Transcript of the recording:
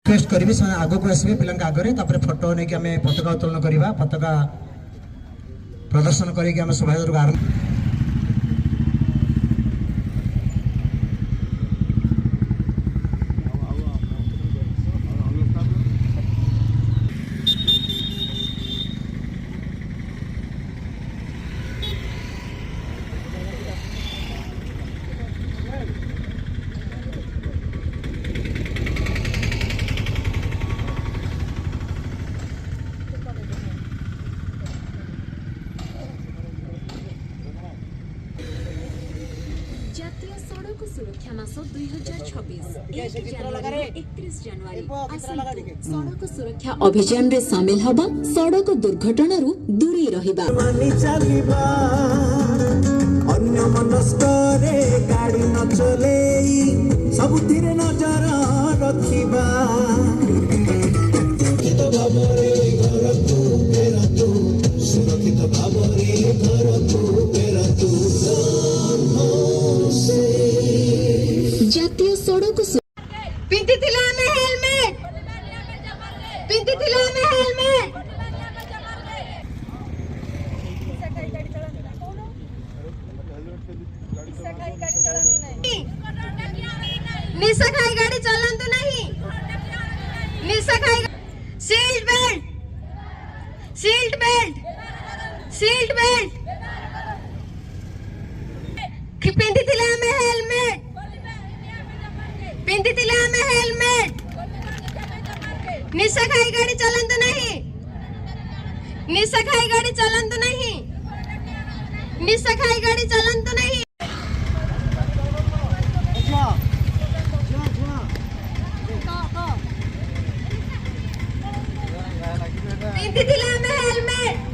request करी आग को आसवे पिला आगे फोटो नहीं आम पताका उत्तोलन करवा पताका प्रदर्शन करके शोभा आरंभ जातीय सड़क सुरक्षा मास 2026 1 जनवरी 31 जनवरी सड़क सुरक्षा अभियान रे शामिल हबा सड़क दुर्घटना रु दूरी रहिबा मानी चलिबा अन्य मनस्करे गाड़ी न चलेई सबुथिरे नजर रखिबा सुरक्षित भावरे घर तू फेरा तू सुरक्षित भावरे घर तू फेरा तू जातीय सड़क पिंतिथिला में हेलमेट पिंतिथिला में हेलमेट निशा खाई गाड़ी चलांतु नहीं निशा खाई seat belt seat belt seat belt पिंतिथिला में हेलमेट पिंतिथिला में हेलमेट निशा खाई गाड़ी चलांतु नहीं निशा खाई गाड़ी चलांतु नहीं निशा खाई गाड़ी चलांतु नहीं पिंतिथिला में हेलमेट